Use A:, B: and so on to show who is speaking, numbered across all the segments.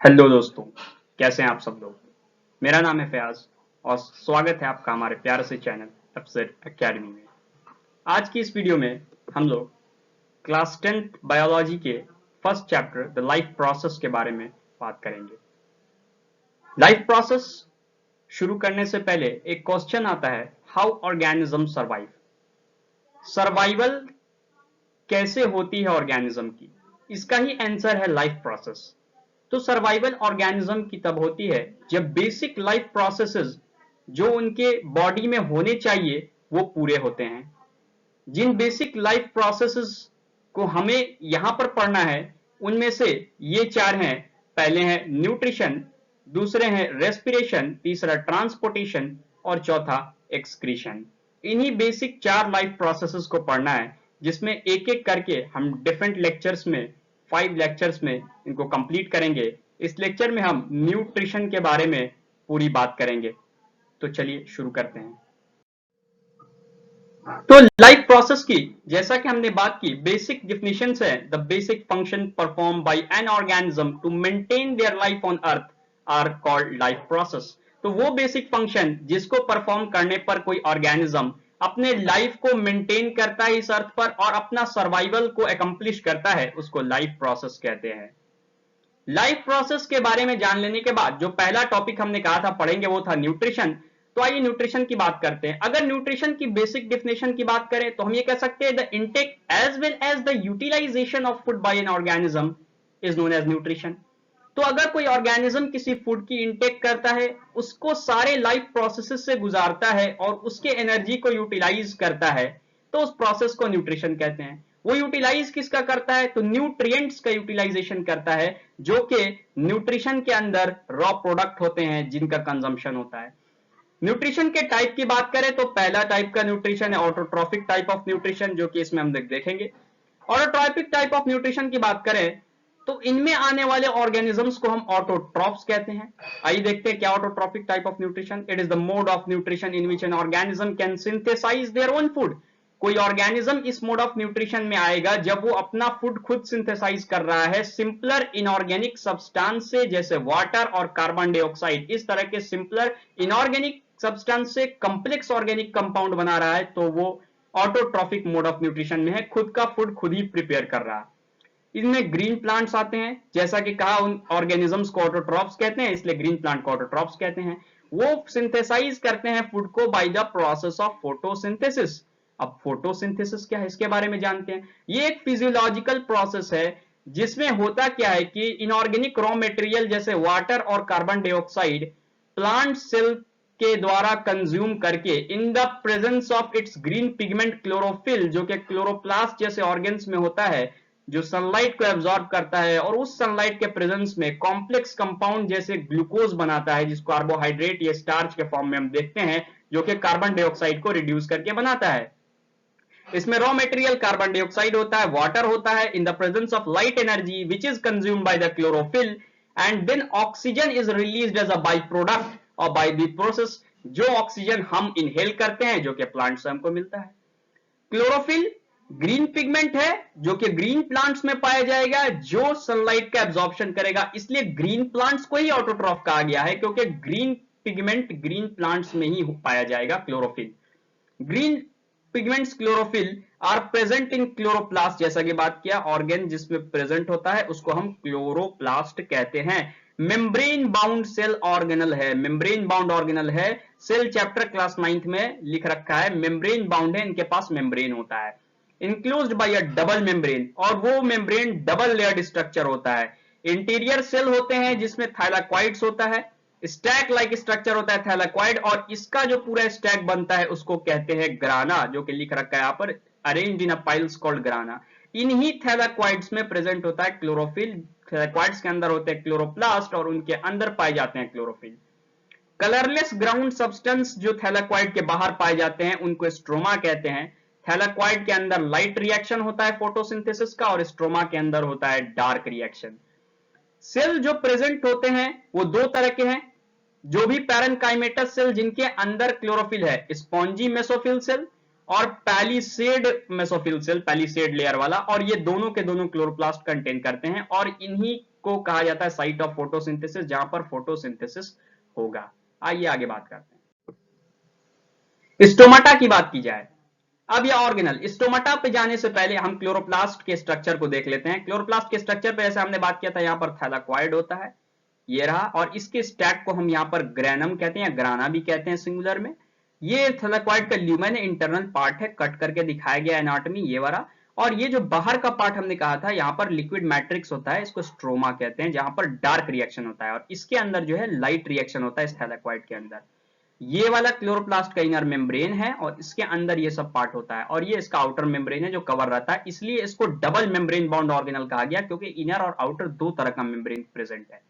A: Hello दोस्तों, कैसे हैं आप सब लोग। मेरा नाम है फयाज और स्वागत है आपका हमारे प्यारे से चैनल अफसर एकेडमी में। आज की इस वीडियो में हम लोग क्लास 10th बायोलॉजी के first chapter the life process के बारे में बात करेंगे। लाइफ प्रोसेस शुरू करने से पहले एक क्वेश्चन आता है, हाउ ऑर्गेनिज्म सर्वाइव। सर्वाइवल कैसे होती है ऑर्गेनिज्म की, इसका ही आंसर है लाइफ प्रोसेस। तो सर्वाइवल ऑर्गेनिज्म की तब होती है जब बेसिक लाइफ प्रोसेसेस जो उनके बॉडी में होने चाहिए वो पूरे होते हैं। जिन बेसिक लाइफ प्रोसेसेस को हमें यहां पर पढ़ना है उनमें से ये चार हैं। पहले है न्यूट्रिशन, दूसरे हैं रेस्पिरेशन, तीसरा ट्रांसपोर्टेशन और चौथा एक्सक्रीशन। इन्हीं बेसिक चार लाइफ प्रोसेसेस को पढ़ना है, जिसमें एक एक करके हम डिफरेंट लेक्चर्स में 5 लेक्चर्स में इनको कंप्लीट करेंगे। इस लेक्चर में हम न्यूट्रिशन के बारे में पूरी बात करेंगे। तो चलिए शुरू करते हैं। तो लाइफ प्रोसेस की जैसा कि हमने बात की, बेसिक डिफिनेशन है the basic function perform by an organism to maintain their life on earth are called life process. तो वो बेसिक फंक्शन जिसको परफॉर्म करने पर कोई ऑर्गेनिज्म अपने लाइफ को मेंटेन करता है इस अर्थ पर और अपना सर्वाइवल को एकम्प्लिश करता है, उसको लाइफ प्रोसेस कहते हैं। लाइफ प्रोसेस के बारे में जान लेने के बाद जो पहला टॉपिक हमने कहा था पढ़ेंगे वो था न्यूट्रिशन। तो आइए न्यूट्रिशन की बात करते हैं। अगर न्यूट्रिशन की बेसिक डेफिनेशन की बात करें तो हम ये कह सकते हैं the intake as well as the utilisation of food by an organism is known as nutrition. तो अगर कोई ऑर्गेनिज्म किसी फूड की इनटेक करता है, उसको सारे लाइफ प्रोसेसेस से गुजारता है और उसके एनर्जी को यूटिलाइज करता है, तो उस प्रोसेस को न्यूट्रिशन कहते हैं। वो यूटिलाइज किसका करता है, तो न्यूट्रिएंट्स का यूटिलाइजेशन करता है, जो कि न्यूट्रिशन के अंदर रॉ प्रोडक्ट होते हैं जिनका कंजम्पशन होता है। न्यूट्रिशन के टाइप की बात करें तो पहला टाइप का न्यूट्रिशन है ऑटोट्रॉफिक टाइप ऑफ न्यूट्रिशन, जो कि इसमें हम देखेंगे। ऑटोट्रॉफिक टाइप ऑफ न्यूट्रिशन की बात करें तो इनमें आने वाले ऑर्गेनिजम्स को हम ऑटोट्रॉप्स कहते हैं। आइए देखते हैं क्या autotrophic type of nutrition. It is the mode of nutrition in which an organism can synthesise their own food. कोई ऑर्गेनिज्म इस मोड ऑफ न्यूट्रिशन में आएगा जब वो अपना फूड खुद सिंथेसाइज कर रहा है सिंपलर इनऑर्गेनिक सब्सटेंस से, जैसे वाटर और कार्बन डाइऑक्साइड। इस तरह के सिंपलर इनऑर्गेनिक सब्सटेंस से कॉम्प्लेक्स ऑर्गेनिक कंपाउंड बना रहा है, तो वो ऑटोट्रॉफिक मोड ऑफ न्यूट्रिशन में है, खुद का फूड खुद ही प्रिपेयर कर रहा है। इनमें ग्रीन प्लांट्स आते हैं, जैसा कि कहा उन ऑर्गेनिजम्स को ऑटोट्रॉप्स कहते हैं, इसलिए ग्रीन प्लांट को ऑटोट्रॉप्स कहते हैं। वो सिंथेसाइज करते हैं फूड को bye the process of photosynthesis. अब फोटोसिंथेसिस क्या है इसके बारे में जानते हैं। ये एक फिजियोलॉजिकल प्रोसेस है जिसमें होता क्या है कि इनऑर्गेनिक रॉ मटेरियल जैसे वाटर और कार्बन डाइऑक्साइड प्लांट सेल के द्वारा कंज्यूम करके इन the presence of its green pigment chlorophyll, जो कि क्लोरोप्लास्ट जैसे ऑर्गन्स में होता है, जो सनलाइट को एब्जॉर्ब करता है और उस सनलाइट के प्रेजेंस में कॉम्प्लेक्स कंपाउंड जैसे ग्लूकोज बनाता है, जिसको कार्बोहाइड्रेट या स्टार्च के फॉर्म में हम देखते हैं, जो कि कार्बन डाइऑक्साइड को रिड्यूस करके बनाता है। इसमें रॉ मटेरियल कार्बन डाइऑक्साइड होता है, वाटर होता है, in the presence of light energy which is consumed by the chlorophyll, and then oxygen is released as a by product और बाय द प्रोसेस, जो ऑक्सीजन हम इनहेल करते हैं, जो कि प्लांट से हमको मिलता है। क्लोरोफिल ग्रीन पिगमेंट है जो कि ग्रीन प्लांट्स में पाया जाएगा, जो सनलाइट का एब्जॉर्प्शन करेगा, इसलिए ग्रीन प्लांट्स को ही ऑटोट्रॉफ कहा गया है, क्योंकि ग्रीन पिगमेंट ग्रीन प्लांट्स में ही पाया जाएगा chlorophyll. Green pigments chlorophyll are present in chloroplast, जैसा कि बात किया, ऑर्गेन जिसमें प्रेजेंट होता है उसको हम क्लोरोप्लास्ट कहते हैं। मेम्ब्रेन बाउंड सेल ऑर्गेनल है, मेम्ब्रेन बाउंड ऑर्गेनल है, सेल चैप्टर क्लास 9th में लिख रखा है, मेम्ब्रेन बाउंड है, इनके पास मेम्ब्रेन होता है, enclosed by a double membrane, और वो मेम्ब्रेन डबल लेयर्ड स्ट्रक्चर होता है। इंटीरियर सेल होते हैं जिसमें थाइलाक्वाइड्स होता है, स्टैक लाइक स्ट्रक्चर होता है थाइलाक्वाइड, और इसका जो पूरा स्टैक बनता है उसको कहते हैं ग्राना, जो कि लिख रखा है यहाँ पर, arranged in a piles called ग्राना। इन्हीं थैलाक्वाइड्स में प्रेजेंट होता है क्लोरोफिल। थैलाक्वाइड्स के अंदर होते हैं क्लोरोप्लास्ट और उनके अंदर पाए जाते हैं क्लोरोफिल। कलरलेस ग्राउंड सब्सटेंस जो थैलाक्वाइड के बाहर पाए जाते हैं उनको स्ट्रोमा कहते हैं। थैलाक्वाइड के अंदर लाइट रिएक्शन होता है फोटोसिंथेसिस का, और स्ट्रोमा के अंदर होता है डार्क रिएक्शन। सेल जो प्रेजेंट होते हैं वो दो तरह के हैं, जो भी पैरेनकाइमेटस सेल जिनके अंदर क्लोरोफिल है, स्पॉन्जी मेसोफिल सेल और palisade mesophyll cell, palisade layer वाला, और ये दोनों के दोनों क्लोरोप्लास्ट कंटेन करते हैं, और इन्हीं इसको कहा जाता है साइट ऑफ फोटोसिंथेसिस, जहां पर फोटोसिंथेसिस होगा। आइए आगे बात करते हैं। स्टोमाटा की बात की जाए, अब यह ऑर्गेनल, स्टोमाटा पे जाने से पहले हम क्लोरोप्लास्ट के स्ट्रक्चर को देख लेते हैं। क्लोरोप्लास्ट के स्ट्रक्चर पे जैसे हमने बात किया था, यहां पर थैलाक्वाइड होता है, ये रहा, और इसके स्टैक को हम यहां पर ग्रेनम कहते हैं या ग्राना भी कहते हैं सिंगुलर में। ये थैलाक्वाइड का ल्यूमेन इंटरनल पार्ट है, कट करके दिखाया गया एनाटॉमी ये वाला। और ये जो बाहर का पार्ट हमने कहा था, यहाँ पर लिक्विड मैट्रिक्स होता है, इसको स्ट्रोमा कहते हैं, जहां पर डार्क रिएक्शन होता है, और इसके अंदर जो है लाइट रिएक्शन होता है इस थैलाक्वाइड के अंदर। ये वाला क्लोरोप्लास्ट का इनर मेम्ब्रेन है, और इसके अंदर ये सब पार्ट होता है, और ये इसका आउटर मेम्ब्रेन है जो कवर रहता है, इसलिए इसको डबल मेम्ब्रेन बाउंड ऑर्गेनल कहा गया, क्योंकि इनर और आउटर दो तरह का मेम्ब्रेन प्रेजेंट है।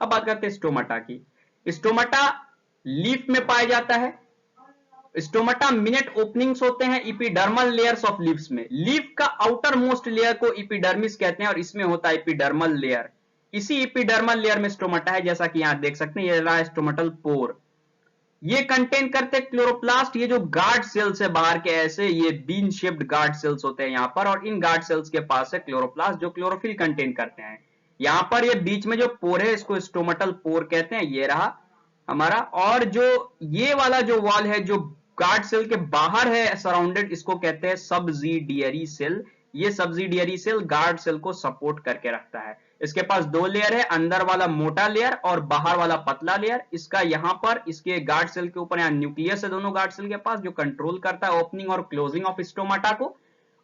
A: अब बात करते हैं स्टोमाटा की। स्टोमाटा लीफ में पाया जाता है। स्टोमाटा मिनेट ओपनिंग्स होते हैं इपिडर्मल लेयर्स ऑफ लीव्स में। लीफ का आउटर मोस्ट लेयर को इपिडर्मिस कहते हैं, और इसमें होता है इपिडर्मल लेयर। इसी इपिडर्मल लेयर में स्टोमाटा है, जैसा कि यहां देख सकते हैं, ये रहा स्टोमेटल पोर। ये कंटेन करते क्लोरोप्लास्ट, ये जो गार्ड सेल्स है बाहर के, ऐसे ये बीन शेप्ड गार्ड सेल्स होते हैं यहां पर, और इन गार्ड सेल्स के पास है क्लोरोप्लास्ट जो क्लोरोफिल कंटेन करते हैं। यहां पर ये बीच में जो पोर है, इसको स्टोमेटल पोर कहते हैं, ये रहा हमारा। और जो ये वाला जो वॉल है जो गार्ड सेल के बाहर है सराउंडेड, इसको कहते हैं सब्सिडियरी सेल। ये सब्सिडियरी सेल गार्ड सेल को सपोर्ट करके रखता है। इसके पास दो लेयर है, अंदर वाला मोटा लेयर और बाहर वाला पतला लेयर। इसका यहां पर इसके गार्ड सेल के ऊपर यहाँ न्यूक्लियस है दोनों गार्ड सेल के पास, जो कंट्रोल करता है ओपनिंग और क्लोजिंग ऑफ स्टोमाटा को।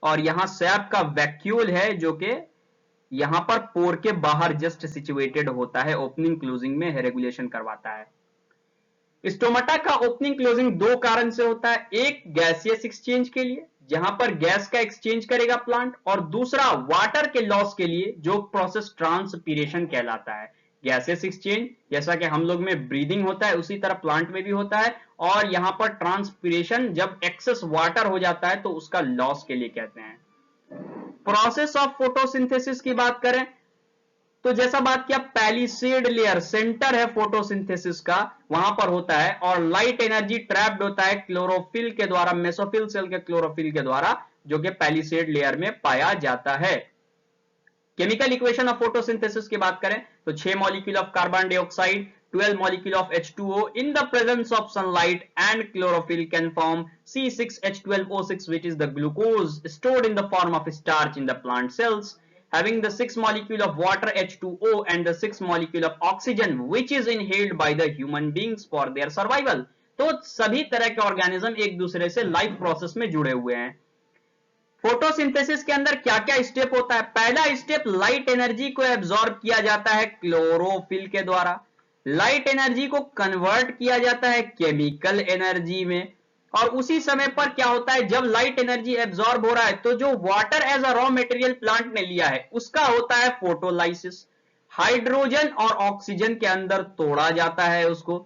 A: और यहाँ सैप का वैक्यूल है जो कि यहां पर पोर के बाहर जस्ट सिचुएटेड होता है, ओपनिंग क्लोजिंग में रेगुलेशन करवाता है। स्टोमाटा का ओपनिंग क्लोजिंग दो कारण से होता है, एक गैसियस एक्सचेंज के लिए जहां पर गैस का एक्सचेंज करेगा प्लांट, और दूसरा वाटर के लॉस के लिए जो प्रोसेस ट्रांसपीरेशन कहलाता है। गैसियस एक्सचेंज जैसा कि हम लोग में ब्रीदिंग होता है, उसी तरह प्लांट में भी होता है, और यहां पर ट्रांसपीरेशन जब एक्सेस वाटर हो जाता है तो उसका लॉस के लिए कहते हैं। प्रोसेस ऑफ फोटोसिंथेसिस की बात करें तो जैसा बात किया, पैलिसेड लेयर सेंटर है फोटोसिंथेसिस का, वहां पर होता है, और लाइट एनर्जी ट्रैप्ड होता है क्लोरोफिल के द्वारा, मेसोफिल सेल के क्लोरोफिल के द्वारा, जो कि पैलिसेड लेयर में पाया जाता है। केमिकल इक्वेशन ऑफ फोटोसिंथेसिस की बात करें तो 6 molecule of carbon dioxide, 12 molecule of H2O in the presence of sunlight and chlorophyll can form C6H12O6, which is the glucose stored in the form of starch in the plant cells, having the 6 molecule of water H2O and the 6 molecule of oxygen, which is inhaled by the human beings for their survival. तो सभी तरह के organism एक दूसरे से life process में जुड़े हुए हैं। फोटोसिंथेसिस के अंदर क्या क्या स्टेप होता है? पहला स्टेप, लाइट एनर्जी को एब्जॉर्ब किया जाता है क्लोरोफिल के द्वारा, लाइट एनर्जी को कन्वर्ट किया जाता है केमिकल एनर्जी में, और उसी समय पर क्या होता है, जब लाइट एनर्जी एब्जॉर्ब हो रहा है तो जो water as a raw material plant ने लिया है उसका होता है फोटोलाइसिस, हाइड्रोजन और ऑक्सीजन के अंदर तोड़ा जाता है उसको।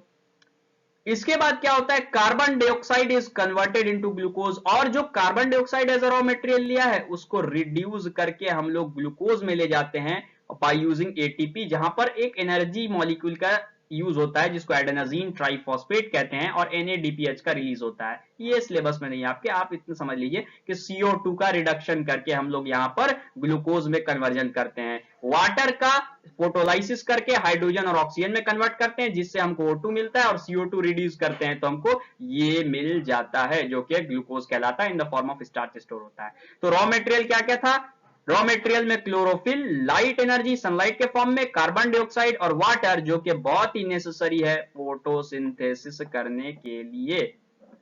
A: इसके बाद क्या होता है, carbon dioxide is converted into glucose, और जो carbon dioxide as a raw material लिया है उसको रिड्यूस करके हम लोग ग्लूकोज में ले जाते हैं बाय यूजिंग एटीपी, जहां पर एक एनर्जी मॉलिक्यूल का यूज होता है जिसको एडेनाजीन ट्राइफॉस्फेट कहते हैं, और NADPH का रिलीज होता है। ये सिलेबस में नहीं है आपके, आप इतना समझ लीजिए कि CO2 का रिडक्शन करके हम लोग यहाँ पर ग्लूकोज में कन्वर्जन करते हैं, वाटर का फोटोलाइसिस करके हाइड्रोजन और ऑक्सीजन में कन्वर्ट करते हैं जिससे हमको O2 मिलता है, और CO2 रिड्यूस करते हैं तो हमको ये मिल जाता है जो कि ग्लूकोज कहलाता है, in the form of starch store होता है। तो रॉ मटेरियल क्या क्या था? रॉ मटेरियल में क्लोरोफिल, लाइट एनर्जी सनलाइट के फॉर्म में, कार्बन डाइऑक्साइड और वाटर जो कि बहुत ही नेसेसरी है फोटोसिंथेसिस करने के लिए।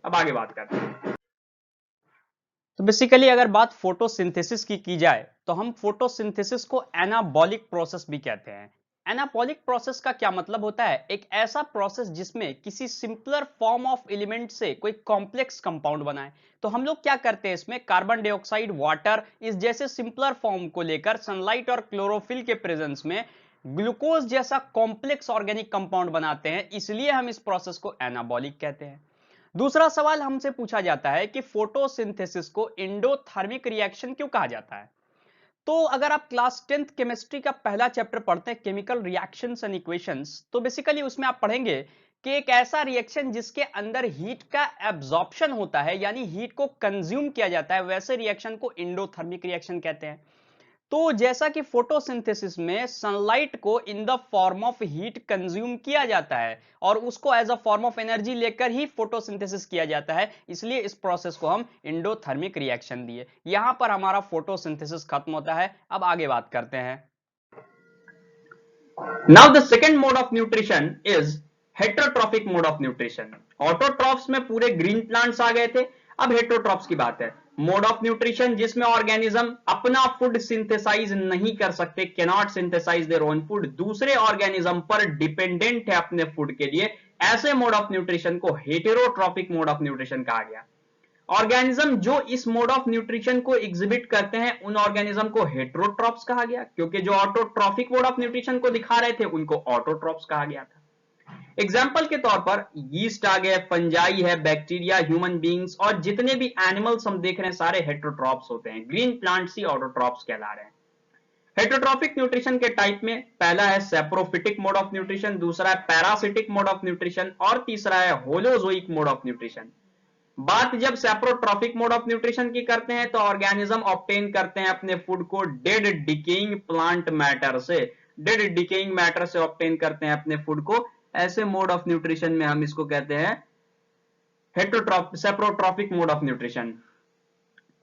A: अब आगे बात करते हैं।
B: तो बेसिकली अगर बात फोटोसिंथेसिस की जाए तो हम फोटोसिंथेसिस को एनाबॉलिक प्रोसेस भी कहते हैं। एनाबॉलिक प्रोसेस का क्या मतलब होता है? एक ऐसा प्रोसेस जिसमें किसी सिंपलर फॉर्म ऑफ एलिमेंट से कोई कॉम्प्लेक्स कंपाउंड बनाए। तो हम लोग क्या करते हैं इसमें, कार्बन डाइऑक्साइड, वाटर इस जैसे सिंपलर फॉर्म को लेकर सनलाइट और क्लोरोफिल के प्रेजेंस में ग्लूकोज जैसा कॉम्प्लेक्स ऑर्गेनिक कंपाउंड बनाते हैं, इसलिए हम इस प्रोसेस को एनाबॉलिक कहते हैं। दूसरा सवाल हमसे पूछा जाता है कि फोटोसिंथेसिस को एंडोथर्मिक रिएक्शन क्यों कहा जाता है? तो अगर आप क्लास 10th केमिस्ट्री का पहला चैप्टर पढ़ते हैं, केमिकल रिएक्शंस एंड इक्वेशंस, तो बेसिकली उसमें आप पढ़ेंगे कि एक ऐसा रिएक्शन जिसके अंदर हीट का एब्जॉर्प्शन होता है, यानी हीट को कंज्यूम किया जाता है, वैसे रिएक्शन को एंडोथर्मिक रिएक्शन कहते हैं। तो जैसा कि फोटोसिंथेसिस में सनलाइट को in the form of heat consume किया जाता है और उसको as a form of energy लेकर ही फोटोसिंथेसिस किया जाता है, इसलिए इस प्रोसेस को हम एंडोथर्मिक रिएक्शन दिए। यहां पर हमारा फोटोसिंथेसिस खत्म होता है। अब आगे बात करते हैं।
A: Now the second mode of nutrition is heterotrophic mode of nutrition. Autotrophs में पूरे ग्रीन प्लांट्स आ गए थे, अब हेटरोट्रॉफ्स की बात है। मोड ऑफ न्यूट्रिशन जिसमें ऑर्गेनिज्म अपना फूड सिंथेसाइज नहीं कर सकते, cannot synthesise their own food, दूसरे ऑर्गेनिज्म पर डिपेंडेंट है अपने फूड के लिए, ऐसे मोड ऑफ न्यूट्रिशन को हेटेरोट्रॉफिक मोड ऑफ न्यूट्रिशन कहा गया। ऑर्गेनिज्म जो इस मोड ऑफ न्यूट्रिशन को एग्जिबिट करते हैं उन ऑर्गेनिज्म को हेटेरोट्रॉप्स कहा गया, क्योंकि जो ऑटोट्रॉफिक मोड ऑफ न्यूट्रिशन को दिखा रहे थे उनको ऑटोट्रॉप्स कहा गया था। एग्जाम्पल के तौर पर यीस्ट आ गए, फंजाई है, बैक्टीरिया, ह्यूमन बींग्स और जितने भी एनिमल्स हम देख रहे हैं सारे हेटेरोट्रॉप्स होते हैं। ग्रीन प्लांट्स ही ऑटोट्रॉप्स कहला रहे हैं। हेटेरोट्रॉफिक न्यूट्रिशन के टाइप में पहला है सैप्रोफिटिक मोड ऑफ न्यूट्रिशन, दूसरा है पैरासिटिक मोड ऑफ न्यूट्रिशन और तीसरा है होलोजोइक मोड ऑफ न्यूट्रिशन। बात जब सैप्रोट्रॉफिक मोड ऑफ न्यूट्रिशन की करते हैं तो ऑर्गेनिज्म ऑब्टेन करते हैं अपने फूड को डेड डिकेइंग प्लांट मैटर से, डेड डिकेइंग मैटर से ऑब्टेन करते हैं अपने फूड को। ऐसे मोड ऑफ न्यूट्रिशन में हम इसको कहते हैं सैप्रोट्रॉफिक मोड ऑफ न्यूट्रिशन।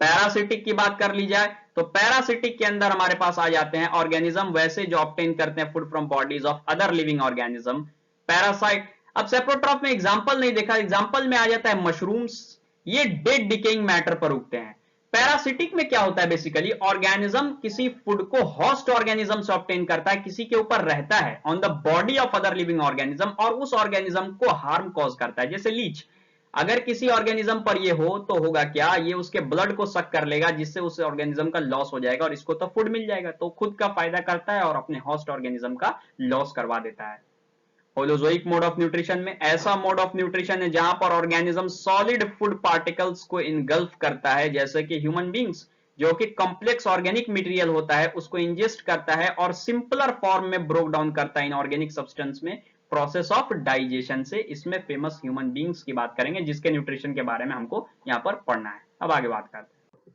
A: पैरासिटिक की बात कर ली जाए तो पैरासिटिक के अंदर हमारे पास आ जाते हैं ऑर्गेनिज्म वैसे जो ऑब्टेन करते हैं food from bodies of other living organism, parasite. अब सेप्रोट्रॉफ में एग्जांपल नहीं देखा, एग्जांपल में आ जाता है मशरूम्स, ये डेड डिकेइंग मैटर पर उगते हैं। पैरासिटिक में क्या होता है, बेसिकली ऑर्गेनिज्म किसी फूड को होस्ट ऑर्गेनिज्म से ऑब्टेन करता है, किसी के ऊपर रहता है on the body of other living organism और उस ऑर्गेनिज्म को हार्म कॉज करता है। जैसे लीच, अगर किसी ऑर्गेनिज्म पर ये हो तो होगा क्या, ये उसके ब्लड को सक कर लेगा जिससे उस ऑर्गेनिज्म का लॉस हो जाएगा और इसको तो फूड मिल जाएगा, तो खुद का फायदा करता है और अपने होस्ट ऑर्गेनिज्म का लॉस करवा देता है। होलोजोइक मोड ऑफ न्यूट्रिशन में ऐसा मोड ऑफ न्यूट्रिशन है जहां पर ऑर्गेनिज्म सॉलिड फूड पार्टिकल्स को इनगल्फ करता है, जैसे कि ह्यूमन बींग्स जो कि कॉम्प्लेक्स ऑर्गेनिक मटेरियल होता है उसको इंजेस्ट करता है और सिंपलर फॉर्म में ब्रोक डाउन करता है इनऑर्गेनिक सब्सटेंस में प्रोसेस ऑफ डाइजेशन से। इसमें फेमस ह्यूमन बींग्स की बात करेंगे जिसके न्यूट्रिशन के बारे में हमको यहां पर पढ़ना है। अब आगे बात करते हैं।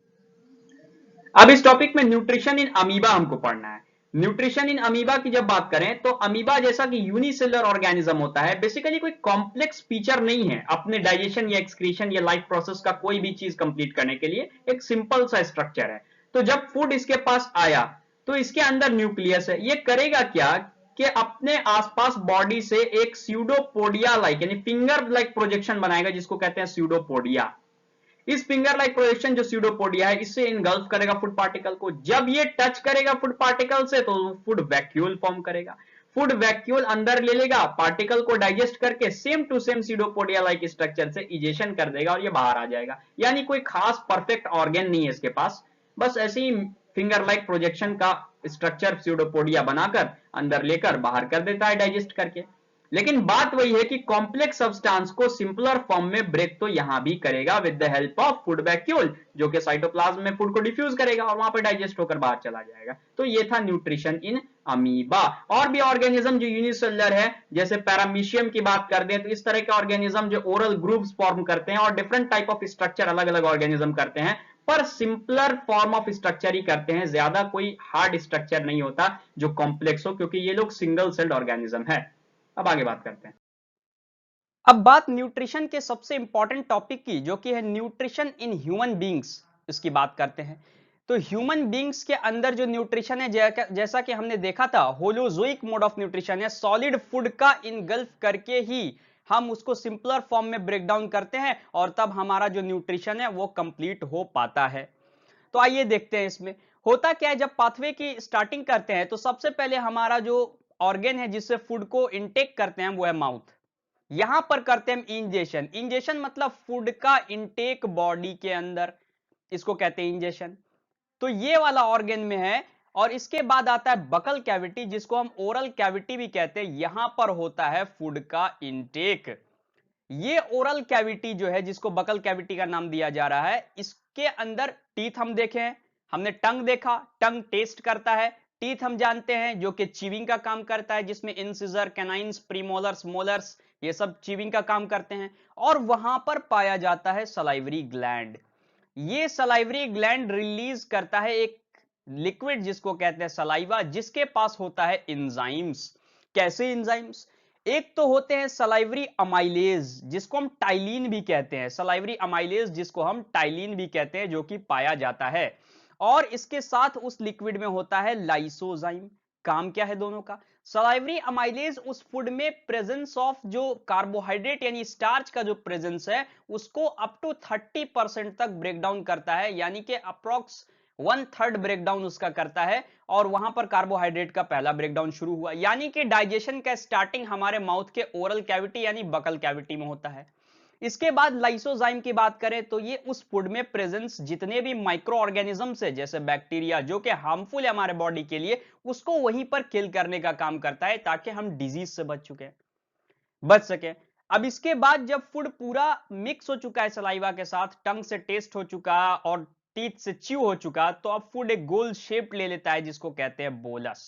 A: अब इस टॉपिक में न्यूट्रिशन इन अमीबा हमको पढ़ना है। न्यूट्रिशन इन अमीबा की जब बात करें तो अमीबा जैसा कि यूनिसेलुलर ऑर्गेनिज्म होता है, बेसिकली कोई कॉम्प्लेक्स फीचर नहीं है अपने डाइजेशन या एक्सक्रीशन या लाइफ प्रोसेस का कोई भी चीज कंप्लीट करने के लिए, एक सिंपल सा स्ट्रक्चर है। तो जब फूड इसके पास आया तो इसके अंदर न्यूक्लियस है, ये करेगा क्या कि अपने आसपास बॉडी से एक स्यूडोपोडिया लाइक यानी फिंगर लाइक प्रोजेक्शन बनाएगा जिसको कहते हैं स्यूडोपोडिया। इस फिंगर लाइक प्रोजेक्शन जो स्यूडोपोडिया है इससे इनगल्फ करेगा फूड पार्टिकल को। जब ये टच करेगा फूड पार्टिकल से तो फूड वैक्यूल फॉर्म करेगा। फूड वैक्यूल अंदर ले लेगा, पार्टिकल को डाइजेस्ट करके same to same pseudopodia like structure से इजेशन कर देगा और ये बाहर आ जाएगा। यानी कोई खास परफेक्ट ऑर्गन नहीं है इसके पास, बस ऐसे ही फिंगर लाइक प्रोजेक्शन का स्ट्रक्चर स्यूडोपोडिया बनाकर अंदर लेकर बाहर कर देता है डाइजेस्ट करके। लेकिन बात वही है कि कॉम्प्लेक्स सब्सटेंस को सिंपलर फॉर्म में ब्रेक तो यहां भी करेगा with the help of food vacuole, जो कि साइटोप्लाज्म में फूड को डिफ्यूज करेगा और वहां पर डाइजेस्ट होकर बाहर चला जाएगा। तो ये था न्यूट्रिशन इन अमीबा। और भी ऑर्गेनिज्म जो यूनिसेलुलर है जैसे पैरामीशियम की बात कर दें तो इस तरह के ऑर्गेनिज्म जो ओरल ग्रुप्स फॉर्म करते हैं और डिफरेंट टाइप ऑफ स्ट्रक्चर अलग अलग ऑर्गेनिज्म करते हैं, पर सिंपलर फॉर्म ऑफ स्ट्रक्चर ही करते हैं, ज्यादा कोई हार्ड स्ट्रक्चर नहीं होता जो कॉम्प्लेक्स हो, क्योंकि ये लोग सिंगल सेल्ड ऑर्गेनिज्म है। अब आगे बात करते हैं।
B: अब बात न्यूट्रिशन के सबसे इंपॉर्टेंट टॉपिक की जो कि है न्यूट्रिशन इन ह्यूमन बींग्स, इसकी बात करते हैं। तो ह्यूमन बींग्स के अंदर जो न्यूट्रिशन है जैसा कि हमने देखा था होलोजोइक मोड ऑफ न्यूट्रिशन है, सॉलिड फूड का इनगल्फ करके ही हम उसको सिंपलर फॉर्म में ब्रेक डाउन करते हैं और तब हमारा जो न्यूट्रिशन है वो कंप्लीट हो पाता है। तो आइए देखते हैं इसमें होता क्या है। जब पाथवे की स्टार्टिंग करते हैं तो सबसे पहले हमारा जो ऑर्गन है जिससे फूड को इनटेक करते हैं वो है माउथ। यहां पर करते हैं इंजेशन। इंजेशन मतलब फूड का इनटेक बॉडी के अंदर, इसको कहते हैं इंजेशन। तो ये वाला ऑर्गन में है। और इसके बाद आता है बकल कैविटी जिसको हम ओरल कैविटी भी कहते हैं, यहां पर होता है फूड का इनटेक। ये ओरल कैविटी जो है जिसको बकल कैविटी का नाम दिया जा रहा है, इसके अंदर टीथ हम देखे हैं, हमने टंग देखा, टंग टेस्ट करता है। टीथ हम जानते हैं जो कि चीविंग का काम करता है, जिसमें इंसिजर, कैनाइंस, प्रीमोलर्स, मोलर्स ये सब चीविंग का काम करते हैं। और वहां पर पाया जाता है सलाइवरी ग्लैंड। ये सलाइवरी ग्लैंड रिलीज करता है एक लिक्विड जिसको कहते हैं सलाइवा, जिसके पास होता है इंजाइम्स। कैसे इंजाइम्स? एक तो होते हैं सलाइवरी अमाइलेज जिसको हम टाइलिन भी कहते हैं, सलाइवरी अमाइलेज जिसको हम टाइलिन भी कहते हैं, जो कि पाया जाता है। और इसके साथ उस लिक्विड में होता है लाइसोजाइम। काम क्या है दोनों का? सलाइवरी अमाइलेज उस फूड में प्रेजेंस ऑफ जो कार्बोहाइड्रेट यानी स्टार्च का जो प्रेजेंस है उसको अप टू 30% तक ब्रेक डाउन करता है, यानी कि अप्रोक्स 1/3 ब्रेकडाउन उसका करता है। और वहां पर कार्बोहाइड्रेट का पहला ब्रेकडाउन शुरू हुआ, यानी कि डाइजेशन का स्टार्टिंग हमारे माउथ के ओरल कैविटी यानी बकल कैविटी में होता है। इसके बाद लाइसोजाइम की बात करें तो ये उस फूड में प्रेजेंस जितने भी माइक्रो ऑर्गेनिजम्स है जैसे बैक्टीरिया जो कि हार्मफुल है हमारे बॉडी के लिए, उसको वहीं पर किल करने का काम करता है ताकि हम डिजीज से बच सके। अब इसके बाद जब फूड पूरा मिक्स हो चुका है सलाइवा के साथ, टंग से टेस्ट हो चुका और टीथ से च्यू हो चुका, तो अब फूड एक गोल शेप ले लेता है जिसको कहते हैं बोलस।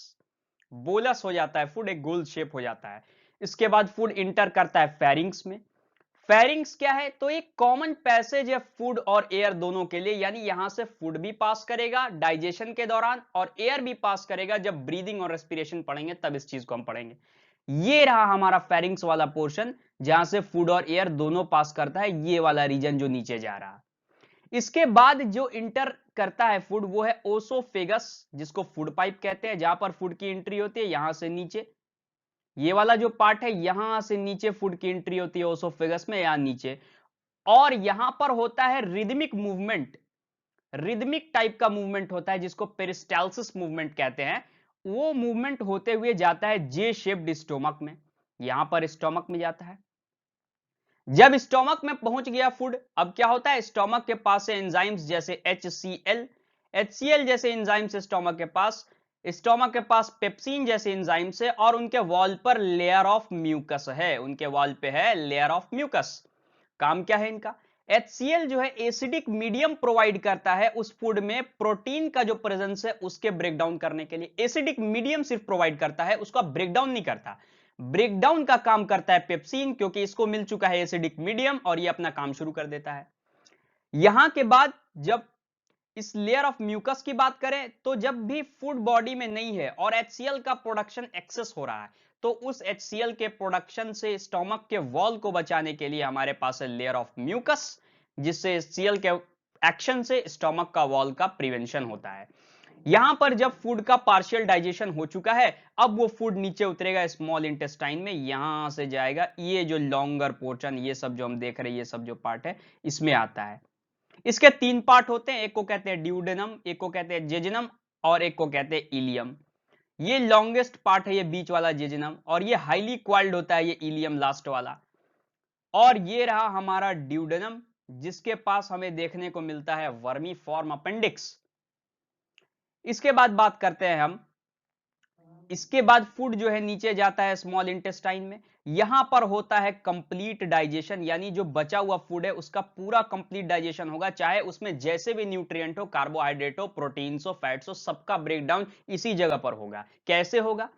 B: बोलस हो जाता है फूड, एक गोल शेप हो जाता है। इसके बाद फूड इंटर करता है फेरिंग्स में। फेरिंग्स क्या है? तो एक कॉमन पैसेज है फूड और एयर दोनों के लिए, यानी यहां से फूड भी पास करेगा डाइजेशन के दौरान और एयर भी पास करेगा जब ब्रीदिंग और रेस्पिरेशन पढ़ेंगे तब इस चीज को हम पढ़ेंगे। ये रहा हमारा फेरिंग्स वाला पोर्शन जहां से फूड और एयर दोनों पास करता है, ये वाला रीजन जो नीचे जा रहा। इसके बाद जो इंटर करता है फूड वो है ओसोफेगस जिसको फूड पाइप कहते हैं, जहां पर फूड की एंट्री होती है यहां से नीचे। ये वाला जो पार्ट है यहां से नीचे फूड की एंट्री होती है ओसोफेगस में, यहां नीचे। और यहां पर होता है रिदमिक मूवमेंट, रिदमिक टाइप का मूवमेंट होता है जिसको पेरिस्टाल्सिस मूवमेंट कहते हैं। वो मूवमेंट होते हुए जाता है जे शेप्ड स्टोमक में, यहां पर स्टोमक में जाता है। जब स्टोमक में पहुंच गया फूड, अब क्या होता है? स्टोमक के पास से एंजाइम्स जैसे HCl जैसे एंजाइम्स स्टोमक के पास, स्टोमक के पास पेप्सिन जैसे एंजाइम्स है और उनके वॉल पर लेयर ऑफ म्यूकस है, उनके वॉल पे है लेयर ऑफ म्यूकस। काम क्या है इनका? HCl जो है एसिडिक मीडियम प्रोवाइड करता है उस फूड में प्रोटीन का जो प्रेजेंस है उसके ब्रेकडाउन करने के लिए। एसिडिक मीडियम सिर्फ प्रोवाइड करता है, उसका ब्रेकडाउन नहीं करता। ब्रेकडाउन का काम करता है पेप्सिन, क्योंकि इसको मिल चुका है एसिडिक मीडियम और ये अपना काम शुरू कर देता है। यहां के बाद जब इस लेयर ऑफ म्यूकस की बात करें तो जब भी फूड बॉडी में नहीं है और HCl का प्रोडक्शन एक्सेस हो रहा है तो उस HCl के प्रोडक्शन से स्टोमक के वॉल को बचाने के लिए हमारे पास है लेयर ऑफ म्यूकस, जिससे HCl के एक्शन से स्टोमक का वॉल का प्रिवेंशन होता है। यहां पर जब फूड का पार्शियल डाइजेशन हो चुका है, अब वो फूड नीचे उतरेगा स्मॉल इंटेस्टाइन में, यहां से जाएगा, ये जो लॉन्गर पोर्शन, ये सब जो हम देख रहे हैं, ये सब जो पार्ट है इसमें आता है। इसके 3 पार्ट होते हैं, एक को कहते हैं ड्यूडेनम, एक को कहते हैं जेजिनम और एक को कहते हैं इलियम। ये लॉन्गेस्ट पार्ट है ये बीच वाला जेजिनम, और ये हाईली क्वाइल्ड होता है ये इलियम लास्ट वाला। और ये रहा हमारा ड्यूडेनम जिसके पास हमें देखने को मिलता है वर्मी फॉर्म अपेंडिक्स। इसके बाद बात करते हैं हम, इसके बाद फूड जो है नीचे जाता है स्मॉल इंटेस्टाइन में, यहां पर होता है कंप्लीट डाइजेशन, यानी जो बचा हुआ फूड है उसका पूरा कंप्लीट डाइजेशन होगा, चाहे उसमें जैसे भी न्यूट्रिएंट हो, कार्बोहाइड्रेट हो, प्रोटीन्स हो, फैट्स हो, सबका ब्रेकडाउन इसी जगह पर होगा। कैसे होगा?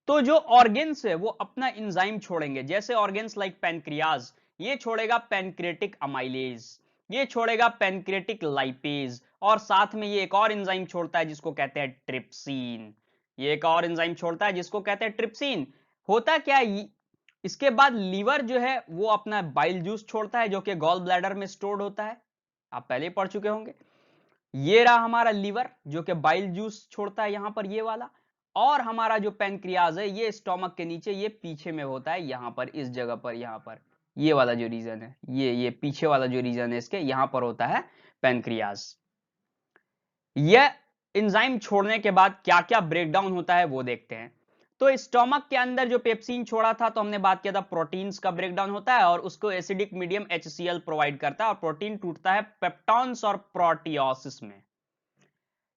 B: तो जो ऑर्गेन्स है वो अपना इंजाइम छोड़ेंगे, जैसे ऑर्गेन्स लाइक पैनक्रियाज, ये छोड़ेगा पैनक्रेटिक अमाइलेज, ये छोड़ेगा पैनक्रेटिक लाइपेज, और साथ में ये एक और एंजाइम छोड़ता है जिसको कहते हैं ट्रिप्सिन। ये एक और एंजाइम छोड़ता है जिसको कहते हैं ट्रिप्सिन। होता क्या है? इसके बाद लीवर जो है वो अपना बाइल जूस छोड़ता है जो कि गॉल ब्लैडर में स्टोर्ड होता है, आप पहले पढ़ चुके होंगे। ये रहा हमारा लीवर जो कि बाइल जूस छोड़ता है यहां पर, ये वाला। और हमारा जो पैनक्रियाज है ये स्टोमक के नीचे, ये पीछे में होता है यहां पर, इस जगह पर, यहां पर ये वाला जो रीजन है, ये पीछे वाला जो रीजन है इसके, यहां पर होता है पैनक्रियाज। यह एंजाइम छोड़ने के बाद क्या क्या ब्रेकडाउन होता है वो देखते हैं। तो स्टोमक के अंदर जो पेप्सिन छोड़ा था तो हमने बात किया था प्रोटीन्स का ब्रेकडाउन होता है और उसको एसिडिक मीडियम HCl प्रोवाइड करता है और प्रोटीन टूटता है पेप्टॉन्स और प्रोटियोसिस में।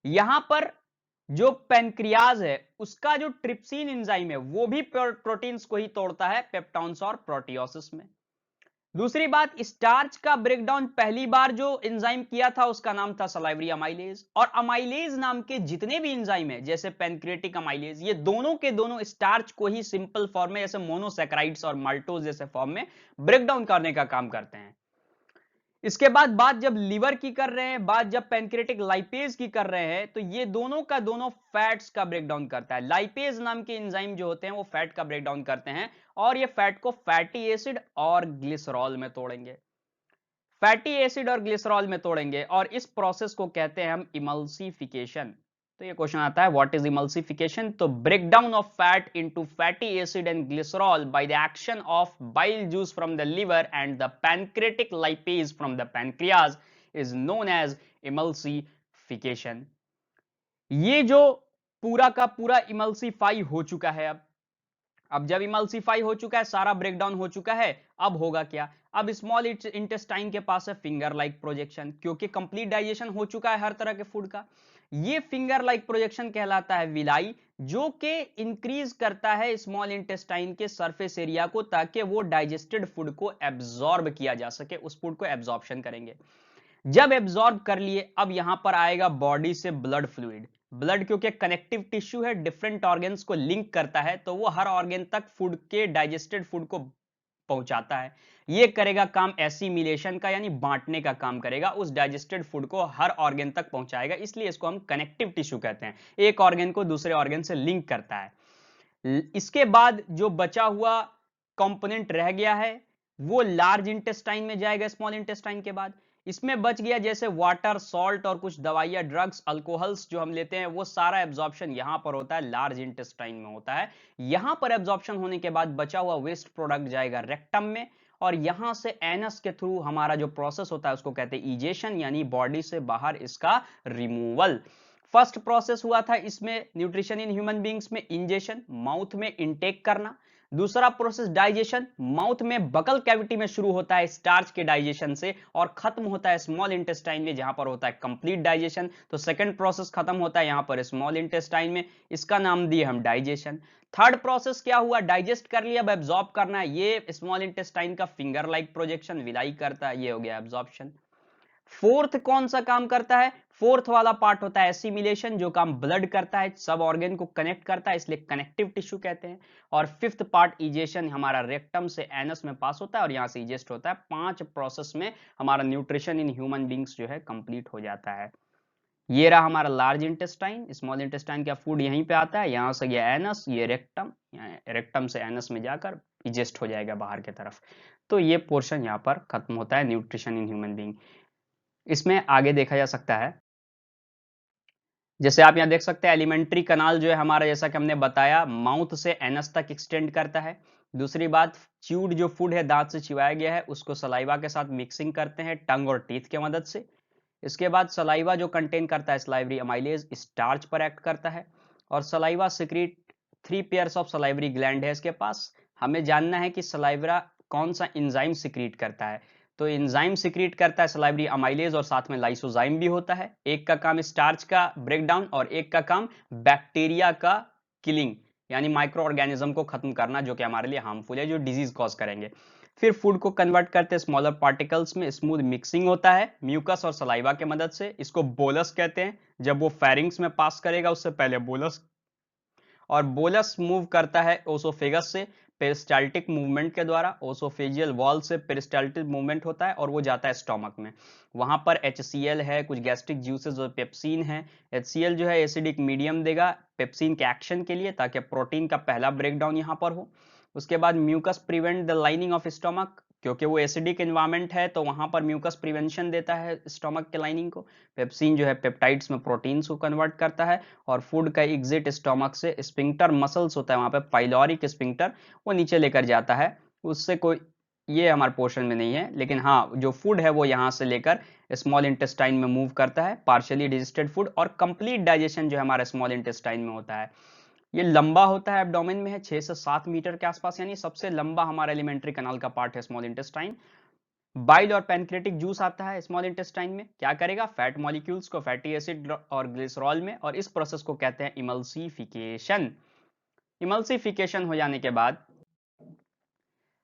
B: यहां पर जो पैनक्रियाज है उसका जो ट्रिप्सिन एंजाइम है वो भी प्रोटीन्स को ही तोड़ता है पेप्टॉन्स और प्रोटियोसिस में। दूसरी बात, स्टार्च का ब्रेकडाउन पहली बार जो एंजाइम किया था उसका नाम था सलाइवरी अमाइलेज, और अमाइलेज नाम के जितने भी एंजाइम है जैसे पैनक्रेटिक अमाइलेज, ये दोनों के दोनों स्टार्च को ही सिंपल फॉर्म में जैसे मोनोसैकेराइड्स और माल्टोज जैसे फॉर्म में ब्रेकडाउन करने का काम करते हैं। इसके बाद बात जब लीवर की कर रहे हैं, बात जब पैनक्रियाटिक लाइपेज की कर रहे हैं, तो ये दोनों का दोनों फैट्स का ब्रेकडाउन करता है। लाइपेज नाम के एंजाइम जो होते हैं वो फैट का ब्रेकडाउन करते हैं और ये फैट को फैटी एसिड और ग्लिसरॉल में तोड़ेंगे। फैटी एसिड और ग्लिसरॉल में तोड़ेंगे और इस प्रोसेस को कहते हैं हम इमल्सिफिकेशन। तो ये क्वेश्चन आता है व्हाट इज इमल्सिफिकेशन? तो breakdown of fat into fatty acid and glycerol by the action of bile juice from the liver and the pancreatic lipase from the pancreas is known as emulsification. ये जो पूरा का पूरा emulsify हो चुका है, अब जब इमल्सिफाई हो चुका है, सारा ब्रेकडाउन हो चुका है, अब होगा क्या? अब स्मॉल इंटेस्टाइन के पास है फिंगर लाइक प्रोजेक्शन, क्योंकि कंप्लीट डाइजेशन हो चुका है हर तरह के फूड का। ये फिंगर लाइक प्रोजेक्शन कहलाता है विलाई, जो कि इंक्रीज करता है स्मॉल इंटेस्टाइन के सरफेस एरिया को, ताकि वो डाइजेस्टेड फूड को एब्जॉर्ब किया जा सके, उस फूड को एब्जॉर्प्शन करेंगे। जब एब्जॉर्ब कर लिए, अब यहां पर आएगा बॉडी से ब्लड फ्लूइड। ब्लड क्योंकि कनेक्टिव टिश्यू है, डिफरेंट ऑर्गन्स को लिंक करता है, तो वो हर ऑर्गन तक फूड के डाइजेस्टेड फूड को पहुंचाता है। ये करेगा काम एसिमिलेशन का, यानी बांटने का काम करेगा, उस डाइजेस्टेड फूड को हर ऑर्गन तक पहुंचाएगा, इसलिए इसको हम कनेक्टिव टिश्यू कहते हैं। एक ऑर्गन को दूसरे ऑर्गन से लिंक करता है। इसके बाद जो बचा हुआ कंपोनेंट रह गया है वो लार्ज इंटेस्टाइन में जाएगा स्मॉल इंटेस्टाइन के बाद। इसमें बच गया जैसे वाटर, सॉल्ट और कुछ दवाइयां, ड्रग्स, अल्कोहल्स जो हम लेते हैं, वो सारा एब्जॉर्प्शन यहां पर होता है, लार्ज इंटेस्टाइन में होता है। यहां पर एब्जॉर्प्शन होने के बाद बचा हुआ वेस्ट प्रोडक्ट जाएगा रेक्टम में, और यहां से एनस के थ्रू हमारा जो प्रोसेस होता है उसको कहते हैं इजेशन, यानी बॉडी से बाहर इसका रिमूवल। फर्स्ट प्रोसेस हुआ था इसमें न्यूट्रिशन इन ह्यूमन बींग्स में इंजेशन, माउथ में इंटेक करना। दूसरा प्रोसेस डाइजेशन, माउथ में बकल कैविटी में शुरू होता है स्टार्च के डाइजेशन से और खत्म होता है स्मॉल इंटेस्टाइन में, जहां पर होता है कंप्लीट डाइजेशन। तो सेकंड प्रोसेस खत्म होता है यहां पर स्मॉल इंटेस्टाइन में, इसका नाम दिए हम डाइजेशन। थर्ड प्रोसेस क्या हुआ? डाइजेस्ट कर लिया, अब एब्जॉर्ब करना है, ये स्मॉल इंटेस्टाइन का फिंगर लाइक प्रोजेक्शन विलाई करता है, ये हो गया एब्जॉर्प्शन। फोर्थ कौन सा काम करता है? फोर्थ वाला पार्ट होता है एसिमिलेशन, जो काम ब्लड करता है, सब ऑर्गन को कनेक्ट करता है, इसलिए कनेक्टिव टिश्यू कहते हैं। और फिफ्थ पार्ट इजेशन, हमारा रेक्टम से एनस में पास होता है और यहां से इजेस्ट होता है। 5 प्रोसेस में हमारा न्यूट्रिशन इन ह्यूमन बींग्स जो है कंप्लीट हो जाता है। ये रहा हमारा लार्ज इंटेस्टाइन। स्मॉल इंटेस्टाइन का फूड यहीं पे आता है, यहां से गया एनस, ये रेक्टम, रेक्टम से एनस में जाकर इजेस्ट हो जाएगा बाहर की तरफ। तो ये पोर्शन यहाँ पर खत्म होता है न्यूट्रिशन इन ह्यूमन बींग। इसमें आगे देखा जा सकता है, जैसे आप यहां देख सकते हैं एलिमेंट्री कनाल जो है हमारा, जैसा कि हमने बताया, माउथ से एनस तक एक्सटेंड करता है। दूसरी बात, च्यूड जो फूड है, दांत से चिवाया गया है, उसको सलाइवा के साथ मिक्सिंग करते हैं टंग और टीथ के मदद से। इसके बाद सलाइवा जो कंटेन करता है सलाइवरी अमाइलेज, स्टार्च पर एक्ट करता है। और saliva secrete 3 pairs of salivary gland है इसके पास। हमें जानना है कि सलाइवरा कौन सा इंजाइम सिक्रीट करता है। तो एंजाइम सिक्रीट करता है सलाइवरी अमाइलेज और साथ में लाइसोजाइम भी होता है। एक का काम स्टार्च का ब्रेकडाउन और एक का काम बैक्टीरिया का किलिंग, यानी माइक्रो ऑर्गेनिज्म को खत्म करना, जो कि हमारे लिए हार्मफुल है, जो डिजीज कॉज करेंगे। फिर फूड को कन्वर्ट करते हैं स्मॉलर पार्टिकल्स में, स्मूथ मिक्सिंग होता है म्यूकस और सलाइवा के मदद से। इसको बोलस कहते हैं। जब वो फेरिंग्स में पास करेगा उससे पहले बोलस, और बोलस मूव करता है ओसोफेगस से पेरिस्टाल्टिक मूवमेंट के द्वारा, ओसोफेजियल वॉल से पेरिस्टाल्टिक मूवमेंट होता है और वो जाता है स्टोमक में। वहां पर HCl है, कुछ गैस्ट्रिक ज्यूसेस और पेप्सिन है। HCl जो है एसिडिक मीडियम देगा पेप्सिन के एक्शन के लिए, ताकि प्रोटीन का पहला ब्रेकडाउन यहां पर हो। उसके बाद mucus prevent the lining of stomach, क्योंकि वो एसिडिक एनवायरमेंट है तो वहां पर म्यूकस प्रिवेंशन देता है स्टोमक के लाइनिंग को। पेप्सिन जो है पेप्टाइड्स में प्रोटीन्स को कन्वर्ट करता है। और फूड का एग्जिट स्टोमक से स्पिंक्टर मसल्स होता है वहां पे, पाइलोरिक स्पिंक्टर, वो नीचे लेकर जाता है। उससे कोई, ये हमारे पोर्शन में नहीं है, लेकिन हाँ जो फूड है वो यहाँ से लेकर स्मॉल इंटेस्टाइन में मूव करता है, पार्शियली डाइजेस्टेड फूड। और कंप्लीट डाइजेशन जो है हमारे स्मॉल इंटेस्टाइन में होता है। ये लंबा होता है, एब्डोमेन में है 6 से 7 मीटर के आसपास, यानी सबसे लंबा हमारा एलिमेंट्री कनाल का पार्ट है स्मॉल इंटेस्टाइन। बाइल और पैनक्रेटिक जूस आता है स्मॉल इंटेस्टाइन में, क्या करेगा? फैट मॉलिक्यूल्स को फैटी एसिड और ग्लिसरॉल में, और इस प्रोसेस को कहते हैं इमल्सिफिकेशन। इमल्सिफिकेशन हो जाने के बाद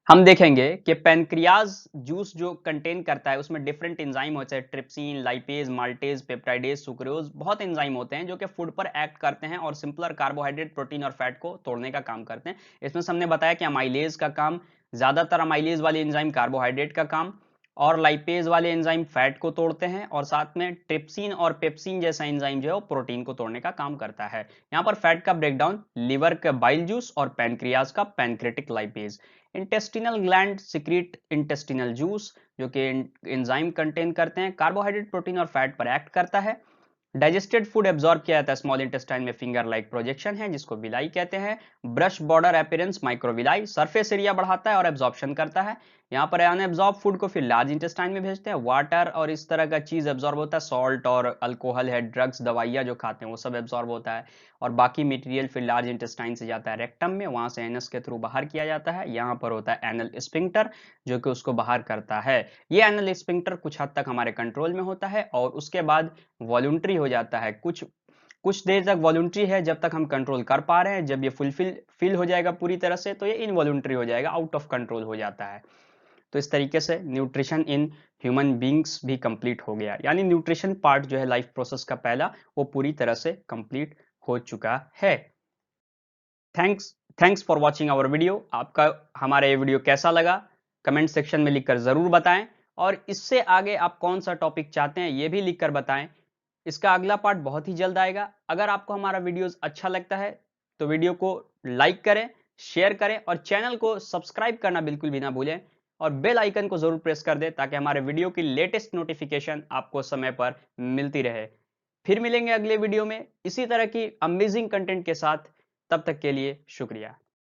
B: हम देखेंगे कि पैनक्रियाज जूस जो कंटेन करता है उसमें डिफरेंट एंजाइम होते हैं, trypsin, lipase, maltase, peptidase, sucrose, बहुत एंजाइम होते हैं जो कि फूड पर एक्ट करते हैं और सिंपलर कार्बोहाइड्रेट, प्रोटीन और फैट को तोड़ने का काम करते हैं। इसमें हमने बताया कि अमाइलेज का काम, ज्यादातर अमाइलेज वाली एंजाइम कार्बोहाइड्रेट का काम, और लाइपेज वाले एंजाइम फैट को तोड़ते हैं और साथ में ट्रिप्सिन और पेप्सिन जैसा एंजाइम जो है वो प्रोटीन को तोड़ने का काम करता है। यहाँ पर फैट का ब्रेकडाउन लिवर का बाइल जूस और पैनक्रियाज का pancreatic lipase. Intestinal gland secrete intestinal juice जो कि एंजाइम कंटेन करते हैं। कार्बोहाइड्रेट, प्रोटीन और फैट पर एक्ट करता है। डाइजेस्टेड फूड एब्जॉर्ब किया जाता है स्मॉल इंटेस्टाइन में, फिंगर लाइक प्रोजेक्शन है जिसको विलाई कहते हैं। Brush border appearance microvilli, surface area बढ़ाता है और एब्जॉर्प्शन करता है। यहाँ पर अनएब्जॉर्ब फूड को फिर लार्ज इंटेस्टाइन में भेजते हैं। वाटर और इस तरह का चीज एब्जॉर्ब होता है, सॉल्ट और अल्कोहल है, ड्रग्स, दवाइयाँ जो खाते हैं वो सब एब्जॉर्ब होता है। और बाकी मटेरियल फिर लार्ज इंटेस्टाइन से जाता है रेक्टम में, वहां से एनस के थ्रू बाहर किया जाता है। यहाँ पर होता है एनल स्फिंक्टर जो कि उसको बाहर करता है। ये एनल स्फिंक्टर कुछ हद तक हमारे कंट्रोल में होता है और उसके बाद वॉलंटरी हो जाता है। कुछ देर तक वॉलंटरी है जब तक हम कंट्रोल कर पा रहे हैं, जब ये फुल हो जाएगा पूरी तरह से तो ये इनवॉलंटरी हो जाएगा, आउट ऑफ कंट्रोल हो जाता है। तो इस तरीके से न्यूट्रिशन इन ह्यूमन बींग्स भी कंप्लीट हो गया, यानी न्यूट्रिशन पार्ट जो है लाइफ प्रोसेस का पहला वो पूरी तरह से कंप्लीट हो चुका है। Thanks for watching our video. आपका हमारा ये वीडियो कैसा लगा कमेंट सेक्शन में लिखकर जरूर बताएं, और इससे आगे आप कौन सा टॉपिक चाहते हैं ये भी लिखकर बताएं। इसका अगला पार्ट बहुत ही जल्द आएगा। अगर आपको हमारा वीडियोस अच्छा लगता है तो वीडियो को लाइक करें, शेयर करें और चैनल को सब्सक्राइब करना बिल्कुल भी ना भूलें, और बेल आइकन को जरूर प्रेस कर दें ताकि हमारे वीडियो की लेटेस्ट नोटिफिकेशन आपको समय पर मिलती रहे। फिर मिलेंगे अगले वीडियो में इसी तरह की अमेजिंग कंटेंट के साथ। तब तक के लिए शुक्रिया।